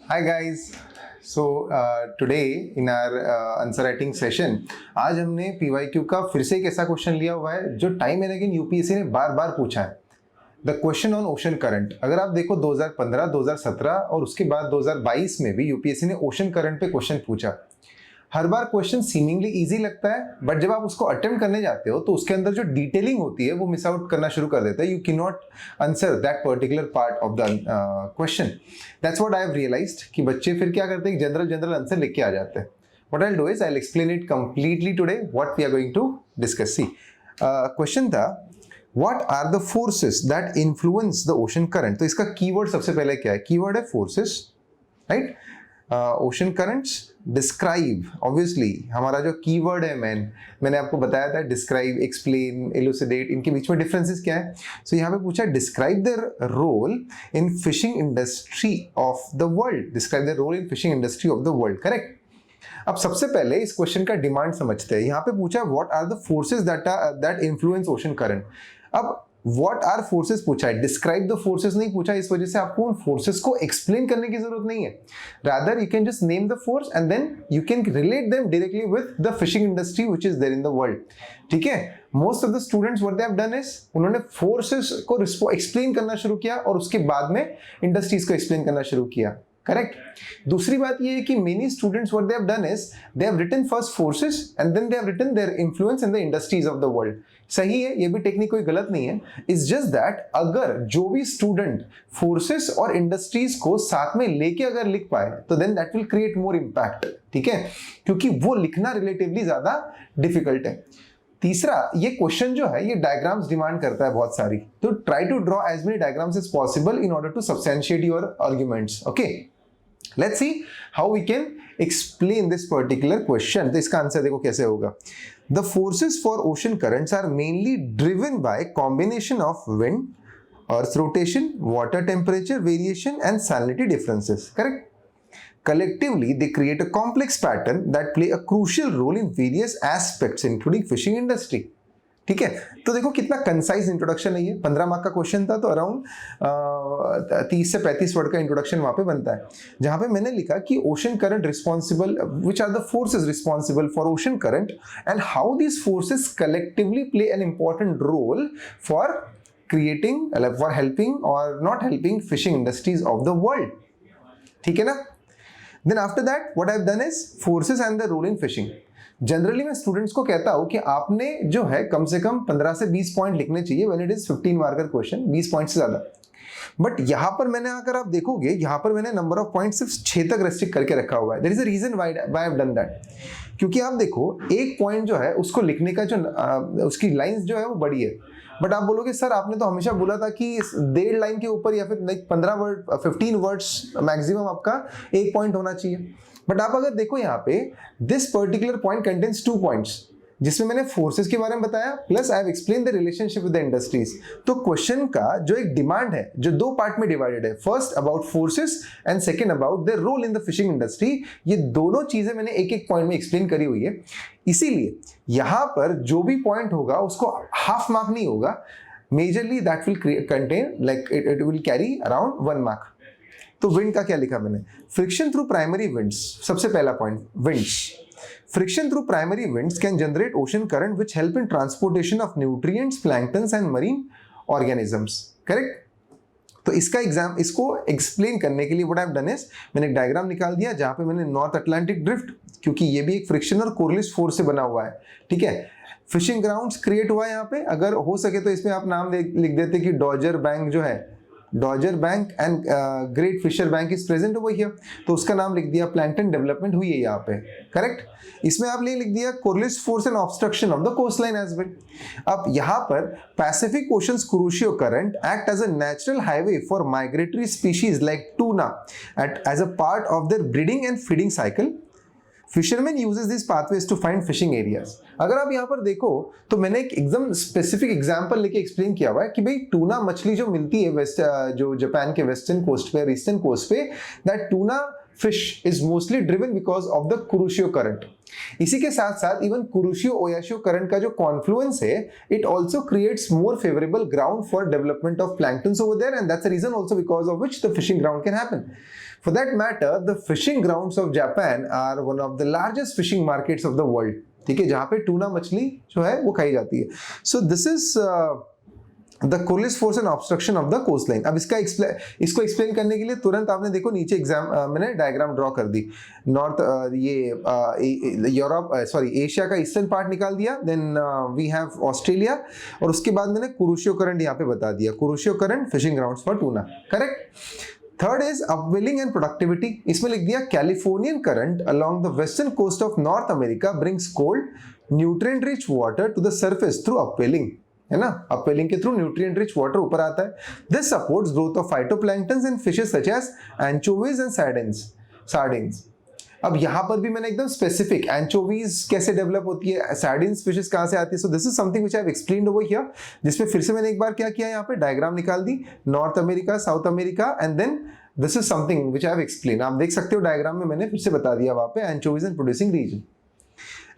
Hi guys. Today in our answer writing session आज हमने PYQ का फिर से एक ऐसा क्वेश्चन लिया हुआ है जो टाइम एंड अगेन यूपीएससी ने बार बार पूछा है। The question on ocean current. अगर आप देखो 2015, 2017 और उसके बाद 2022 में भी यूपीएससी ने ओशन करंट पे क्वेश्चन पूछा। हर बार क्वेश्चन सीमिंगली इजी लगता है, बट जब आप उसको अटेम्प्ट करने जाते हो तो उसके अंदर जो डिटेलिंग होती है वो मिस आउट करना शुरू कर देता है। You can not answer that particular part of the question. That's what I have realized कि बच्चे फिर क्या करते हैं, जनरल आंसर लिख के आ जाते हैं। What I will do is I will explain it completely today what we are going to discuss. See question था what are the forces that influence the ocean current. तो इसका कीवर्ड सबसे पहले क्या है? कीवर्ड है forces, right? Ocean currents describe, obviously हमारा जो कीवर्ड है मैंने आपको बताया था, डिस्क्राइब, एक्सप्लेन, एलुसिडेट, इनके बीच में डिफरेंसेस क्या है। सो यहाँ पे पूछा describe the role in fishing industry of the world. Describe the role in fishing industry of the world, correct. अब सबसे पहले इस क्वेश्चन का डिमांड समझते हैं। यहाँ पे पूछा what are the forces that influence ocean current. अब व्हाट आर फोर्सेस पूछा है, डिस्क्राइब द फोर्सेस नहीं पूछा। इस वजह से आपको उन फोर्सेस को एक्सप्लेन करने की जरूरत नहीं है। Rather you can just name the force and then you can relate them directly with the fishing industry which is there in the world. ठीक है, most of the students what they have done is उन्होंने forces को explain करना शुरू किया और उसके बाद में इंडस्ट्रीज को एक्सप्लेन करना शुरू किया, करेक्ट। दूसरी बात ये है कि many students what they have done is they have written first forces and then they have written their influence in the industries of the world. सही है, ये भी टेक्निक कोई गलत नहीं है। इट्स जस्ट दैट अगर जो भी स्टूडेंट फोर्सेस और इंडस्ट्रीज को साथ में लेके अगर लिख पाए तो then that will create more impact, ठीक है, क्योंकि वो लिखना रिलेटिवली ज्यादा डिफिकल्ट है। तीसरा, ये क्वेश्चन जो है ये डायग्राम्स डिमांड करता है बहुत सारी, तो try to draw as many diagrams as possible in order to substantiate your arguments. Okay, let's see how we can explain this particular question. तो इसका आंसर देखो कैसे होगा। The forces for ocean currents are mainly driven by combination of wind, earth rotation, water temperature variation and salinity differences, correct? Collectively they create a complex pattern that play a crucial role in various aspects including fishing industry. ठीक है, तो देखो कितना concise introduction है ये। 15 mark का question था तो अराउंड 30 से 35 वर्ड का इंट्रोडक्शन वहां पे बनता है, जहां पे मैंने लिखा कि ocean current responsible, which are the forces responsible for ocean current and how these forces collectively play an important role for creating, for helping और not helping fishing industries of the world. ठीक है ना? Then after that what I have done is forces and the role in fishing. Generally मैं students को कहता हूं कि आपने जो है कम से कम 15 से 20 पॉइंट लिखने चाहिए when it is 15 marker question, 20 point से ज्यादा। बट यहां पर मैंने, अगर आप देखोगे, यहां पर मैंने नंबर ऑफ पॉइंट सिर्फ 6 तक रेस्ट्रिक्ट करके रखा हुआ है। There is a reason why I have done that, क्योंकि आप देखो एक पॉइंट जो है उसको लिखने का जो उसकी लाइंस जो है वो बड़ी है। बट आप बोलोगे सर आपने तो हमेशा बोला था कि 1.5 लाइन के ऊपर या फिर लाइक 15 वर्ड, 15 वर्ड्स मैक्सिमम आपका एक पॉइंट होना चाहिए। बट आप अगर देखो यहाँ पे this particular point contains 2 points, जिसमें मैंने फोर्सेस के बारे में बताया plus I have explain the relationship with the industries. तो क्वेश्चन का जो एक डिमांड है जो 2 पार्ट में डिवाइडेड है, first about forces and second about the role in the fishing industry. ये दोनों चीजें मैंने एक एक पॉइंट में एक्सप्लेन करी हुई है। इसीलिए यहां पर जो भी पॉइंट होगा उसको हाफ मार्क नहीं होगा, majorly that will contain like it will carry around 1 mark. तो विंड का क्या लिखा मैंने? फ्रिक्शन थ्रू प्राइमरी विंड्स, सबसे पहला point winds. Friction through primary winds can generate ocean current which help in transportation of nutrients, planktons and marine organisms, correct. तो इसको explain करने के लिए what I have done is मैंने एक diagram निकाल दिया जहां पे मैंने नॉर्थ अटलांटिक ड्रिफ्ट, क्योंकि ये भी एक फ्रिक्शन और कोरलिस फोर्स से बना हुआ है, ठीक है। फिशिंग ग्राउंड्स क्रिएट हुआ है यहाँ पे, अगर हो सके तो इसमें आप नाम लिख देते कि डॉजर बैंक जो है, Dogger Bank and Great Fisher Bank is present over here, तो उसका नाम लिख दिया। प्लैंकटन डेवलपमेंट हुई है यहाँ पे, करेक्ट। इसमें आप लिख दिया Coriolis force and obstruction of the coast line as well. अब यहाँ पर Pacific oceans Kuroshio current act as a natural highway for migratory species like tuna as a part of their breeding and feeding cycle. Fisherman uses this pathways to find fishing areas. अगर आप यहाँ पर देखो तो मैंने एक एकदम specific example लेके एक्सप्लेन किया हुआ है कि भाई टूना मछली जो मिलती है जो जापान के वेस्टर्न कोस्ट पे, ईस्टर्न कोस्ट पे, that tuna fish is mostly driven because of the कुरुशियो current. इसी के साथ साथ इवन कुरुशियो ओयाशियो करंट का जो कॉन्फ्लुएंस है, it also creates more favourable ground for development of planktons over there, and that's the reason also because of which the fishing ground can happen. For that matter, the fishing grounds of Japan are one of the largest fishing markets of the world. ठीक है, जहां पे tuna मछली जो है वो खाई जाती है. So this is the Coriolis force and obstruction of the coast line. अब इसको एक्सप्लेन करने के लिए तुरंत आपने देखो नीचे मैंने डायग्राम ड्रॉ कर दी. नॉर्थ यूरोप एशिया का ईस्टर्न पार्ट निकाल दिया, देन वी हैव ऑस्ट्रेलिया, और उसके बाद मैंने कुरुशियो करंट यहाँ पे बता दिया. Kuroshio current fishing grounds for tuna. Correct. Third is upwelling and productivity. इसमें लिख दिया Californian current along the western coast of North America brings cold nutrient rich water to the surface through upwelling. है ना, upwelling के through nutrient rich water ऊपर आता है. This supports growth of phytoplanktons and fishes such as anchovies and sardines. अब यहाँ पर भी मैंने एकदम स्पेसिफिक एंचोवीज कैसे डेवलप होती है, सार्डिन्स फिशेस कहाँ से आती है. So this is something which I have explained over here, जिसमें फिर से मैंने एक बार क्या किया, यहाँ पे डायग्राम निकाल दी, North America, South America, and then this is something which I have explain. आप देख सकते हो डायग्राम में मैंने फिर से बता दिया वहाँ पे anchovies and producing region.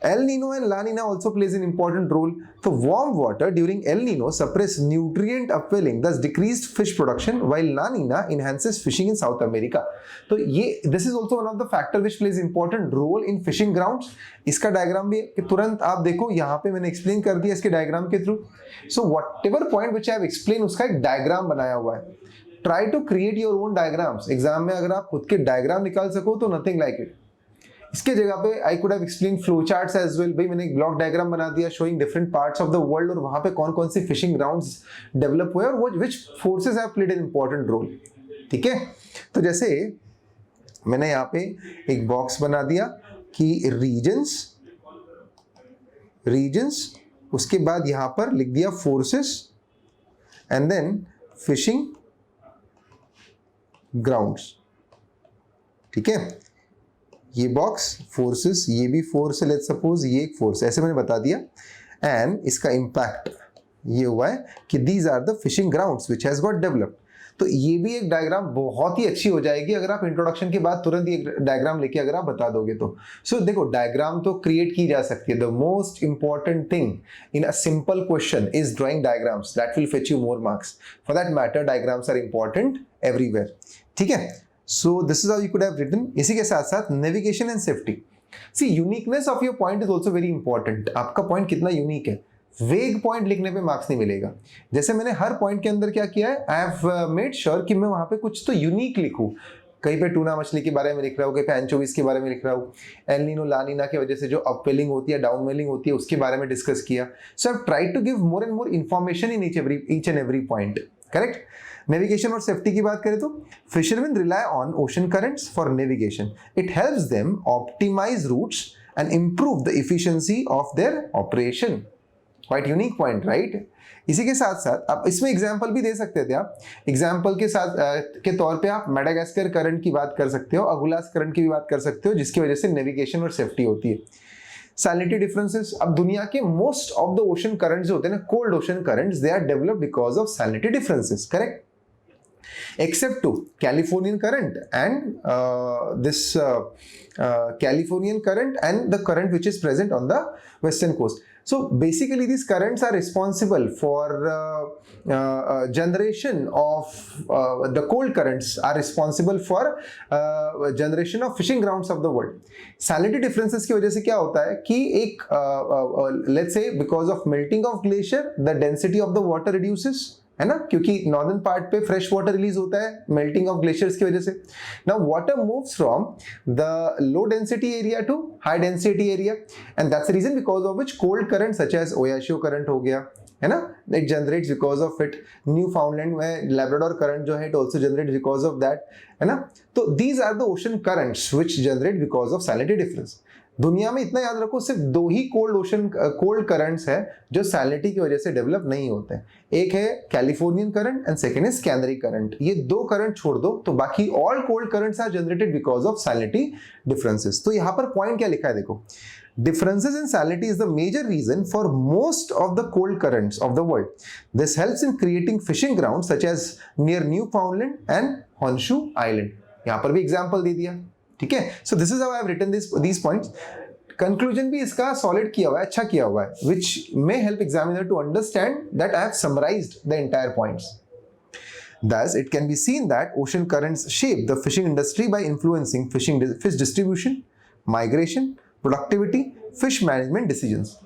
El Nino and La Nina also plays an important role. So warm water during El Nino suppress nutrient upwelling, thus decreased fish production, while La Nina enhances fishing in South America. तो ये this is also one of the factor which plays important role in fishing grounds. इसका diagram भी तुरंत आप देखो, यहाँ पे मैंने एक्सप्लेन कर दिया इसके डायग्राम के through. So whatever point which I have explained उसका एक डायग्राम बनाया हुआ है. Try to create your own diagrams. Exam में अगर आप खुद के डायग्राम निकाल सको तो nothing like it. इसके जगह पे I could have explain flow charts as well. भाई मैंने एक ब्लॉक डायग्राम बना दिया showing different parts of the world, और वहां पे कौन कौन सी फिशिंग ग्राउंड्स डेवलप हुए और वो which forces have played an important role. ठीक है, तो जैसे मैंने यहाँ पे एक बॉक्स बना दिया कि रीजन्स, उसके बाद यहाँ पर लिख दिया forces and then fishing grounds. ठीक है, ये बॉक्स फोर्सेस, ये भी फोर्स है, लेट्स सपोज ये एक फोर्स, ऐसे मैंने बता दिया. एंड इसका इंपैक्ट ये हुआ है कि these are the fishing grounds which has got developed. तो ये भी एक डायग्राम बहुत ही अच्छी हो जाएगी अगर आप इंट्रोडक्शन के बाद तुरंत ये डायग्राम लेके अगर आप बता दोगे तो. सो देखो, डायग्राम तो क्रिएट की जा सकती है. The most important thing in a simple question is drawing diagrams. That will fetch you more marks. For that matter diagrams are important everywhere. ठीक है, so this is how you could have written. इसी के साथ साथ navigation and safety. See, uniqueness of your point is also very important. आपका point कितना unique है. वेग पॉइंट लिखने पे मार्क्स नहीं मिलेगा. जैसे मैंने हर पॉइंट के अंदर क्या किया है, आई हैव मेड श्योर कि मैं वहां पे कुछ तो यूनिक लिखूं. कहीं पे टूना मछली के बारे में लिख रहा हूँ, कहीं पे एंचोवीज के बारे में लिख रहा हूँ, एल नीनो ला नीना की वजह से जो अपवेलिंग होती है, डाउनवेलिंग होती है, उसके बारे में डिस्कस किया. So I have tried to give more and more information in each and every point. Correct. Navigation और सेफ्टी की बात करें तो fisherman rely on ocean currents for navigation. It helps them optimize routes and improve the efficiency of their operation. Quite unique point, right. इसी के साथ साथ आप इसमें एग्जांपल भी दे सकते थे. आप एग्जांपल के साथ के तौर पे आप मेडागास्कर करंट की बात कर सकते हो, अगुलास करंट की भी बात कर सकते हो, जिसकी वजह से नेविगेशन और सेफ्टी होती है. Salinity differences. अब दुनिया के most of the ocean currents जो होते हैं ना, cold ocean currents, they are developed because of salinity differences. Correct. Except to Californian current and this Californian current and the current which is present on the western coast. So basically these currents are responsible for generation of the cold currents are responsible for generation of fishing grounds of the world. Salinity differences की वजह से क्या होता है कि एक let's say because of melting of glacier the density of the water reduces, है ना, क्योंकि नॉर्दर्न पार्ट पे फ्रेश वाटर रिलीज होता है मेल्टिंग ऑफ ग्लेशियर्स की वजह से. Now water moves from the low density area to high density area and that's the reason because of which cold current such as Oyashio current हो गया, है ना, it generates because of it. Newfoundland में Labrador current जो है it also generates because of that, है ना. तो these are the ocean currents which generate because of salinity difference. दुनिया में इतना याद रखो, सिर्फ दो ही कोल्ड करंट्स है जो सैलिनिटी की वजह से डेवलप नहीं होते हैं. एक है Californian current and second is Canary current. ये दो करंट छोड़ दो तो बाकी all cold currents are generated because of salinity differences. तो यहाँ पर पॉइंट क्या लिखा है देखो, differences in salinity is the major reason for most of the cold currents of the world. This helps in creating fishing grounds such as near Newfoundland and Honshu Island. यहाँ पर भी एग्जाम्पल दे दिया. ठीक है. So this is how I have written these points. Conclusion भी इसका solid किया हुआ है, अच्छा किया हुआ है, which may help examiner to understand that I have summarized the entire points. Thus, it can be seen that ocean currents shape the fishing industry by influencing fish distribution, migration, productivity, fish management decisions.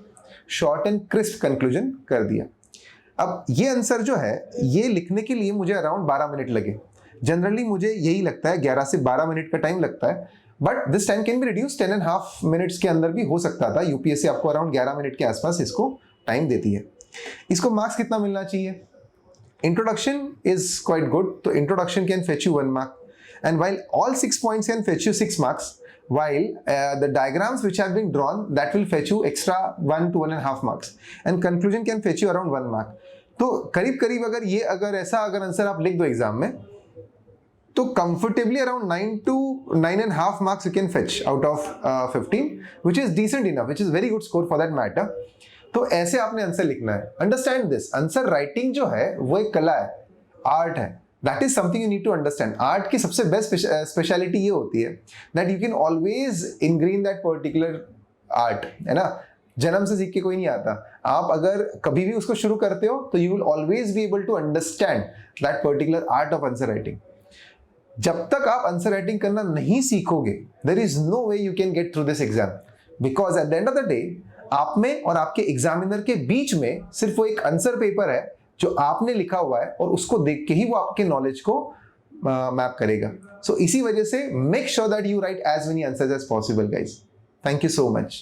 Short and crisp conclusion कर दिया. अब ये answer जो है ये लिखने के लिए मुझे अराउंड 12 मिनट लगे. जनरली मुझे यही लगता है 11 से 12 मिनट का टाइम लगता है, but this time can be reduce 10.5 minutes के अंदर भी हो सकता था. यूपीएससी आपको अराउंड 11 मिनट के आसपास इसको टाइम देती है. इसको मार्क्स कितना मिलना चाहिए? Introduction is quite good, so introduction can fetch you 1 mark, and while all 6 points can fetch you 6 marks, while the diagrams which have been drawn that will fetch you extra 1 to 1.5 marks, and conclusion can fetch you around 1 mark. तो करीब करीब अगर ऐसा answer आप लिख दो exam में तो comfortably around 9 to 9.5 marks you can fetch out of 15, which is decent enough, which is very good score for that matter. तो ऐसे आपने आंसर लिखना है. अंडरस्टैंड दिस, आंसर राइटिंग जो है वो एक कला है, आर्ट है. That is something you need to understand. Art की सबसे बेस्ट स्पेशलिटी ये होती है that you can always ingrain that particular art, है ना. जन्म से सीख के कोई नहीं आता. आप अगर कभी भी उसको शुरू करते हो तो you will always be able to understand that particular art of answer writing. जब तक आप आंसर राइटिंग करना नहीं सीखोगे, there is no way you can get through this exam, because at the end of the day आप में और आपके एग्जामिनर के बीच में सिर्फ वो एक आंसर पेपर है जो आपने लिखा हुआ है, और उसको देख के ही वो आपके नॉलेज को मैप करेगा. सो इसी वजह से make sure that you write as many answers as possible guys. Thank you so much.